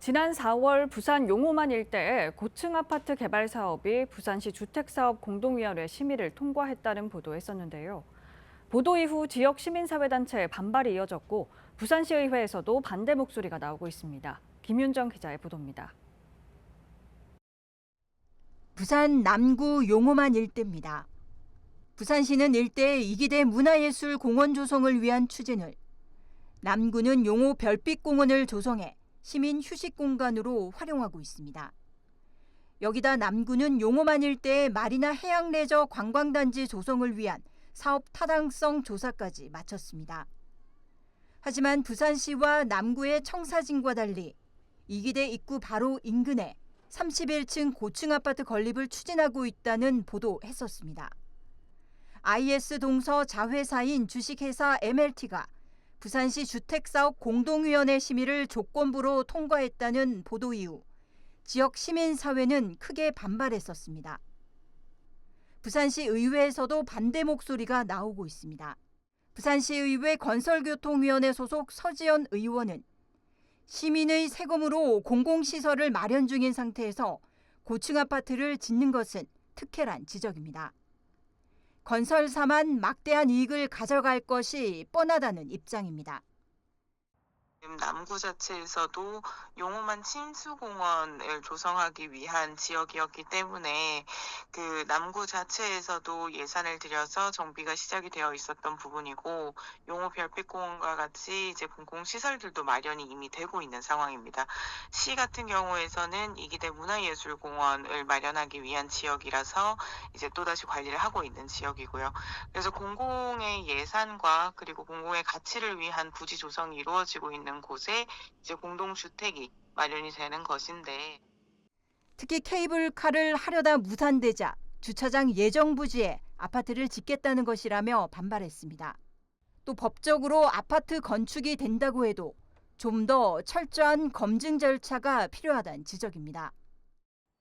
지난 4월 부산 용호만 일대에 고층 아파트 개발 사업이 부산시 주택사업 공동위원회 심의를 통과했다는 보도했었는데요. 보도 이후 지역 시민사회단체의 반발이 이어졌고 부산시의회에서도 반대 목소리가 나오고 있습니다. 김윤정 기자의 보도입니다. 부산 남구 용호만 일대입니다. 부산시는 일대의 이기대 문화예술공원 조성을 위한 추진을, 남구는 용호 별빛공원을 조성해 시민 휴식 공간으로 활용하고 있습니다. 여기다 남구는 용호만 일대의 마리나 해양레저 관광단지 조성을 위한 사업 타당성 조사까지 마쳤습니다. 하지만 부산시와 남구의 청사진과 달리 이기대 입구 바로 인근에 31층 고층 아파트 건립을 추진하고 있다는 보도했었습니다. IS 동서 자회사인 주식회사 MLT가 부산시 주택사업 공동위원회 심의를 조건부로 통과했다는 보도 이후 지역 시민사회는 크게 반발했었습니다. 부산시 의회에서도 반대 목소리가 나오고 있습니다. 부산시의회 건설교통위원회 소속 서지연 의원은 시민의 세금으로 공공시설을 마련 중인 상태에서 고층 아파트를 짓는 것은 특혜란 지적입니다. 건설사만 막대한 이익을 가져갈 것이 뻔하다는 입장입니다. 남구 자체에서도 용호만 침수공원을 조성하기 위한 지역이었기 때문에 그 남구 자체에서도 예산을 들여서 정비가 시작이 되어 있었던 부분이고 용호 별빛공원과 같이 이제 공공시설들도 마련이 이미 되고 있는 상황입니다. 시 같은 경우에서는 이기대 문화예술공원을 마련하기 위한 지역이라서 이제 또다시 관리를 하고 있는 지역이고요. 그래서 공공의 예산과 그리고 공공의 가치를 위한 부지 조성이 이루어지고 있는 곳에 이제 공동주택이 마련이 되는 것인데, 특히 케이블카를 하려다 무산되자 주차장 예정 부지에 아파트를 짓겠다는 것이라며 반발했습니다. 또 법적으로 아파트 건축이 된다고 해도 좀 더 철저한 검증 절차가 필요하다는 지적입니다.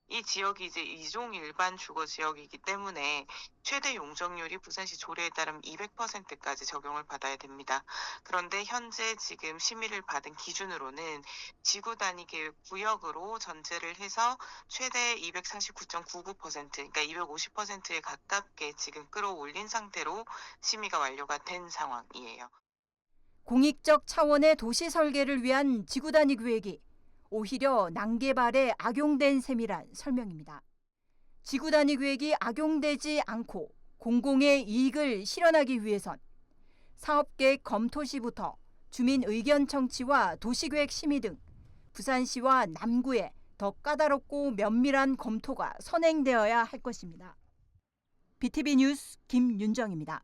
이 지역이 이제 이종 일반 주거 지역이기 때문에 최대 용적률이 부산시 조례에 따르면 200%까지 적용을 받아야 됩니다. 그런데 현재 지금 심의를 받은 기준으로는 지구 단위 계획 구역으로 전제를 해서 최대 249.99%, 그러니까 250%에 가깝게 지금 끌어올린 상태로 심의가 완료가 된 상황이에요. 공익적 차원의 도시 설계를 위한 지구 단위 계획이 오히려 난개발에 악용된 셈이란 설명입니다. 지구 단위 계획이 악용되지 않고 공공의 이익을 실현하기 위해선 사업계획 검토 시부터 주민 의견 청취와 도시계획 심의 등 부산시와 남구의 더 까다롭고 면밀한 검토가 선행되어야 할 것입니다. BTV 뉴스 김윤정입니다.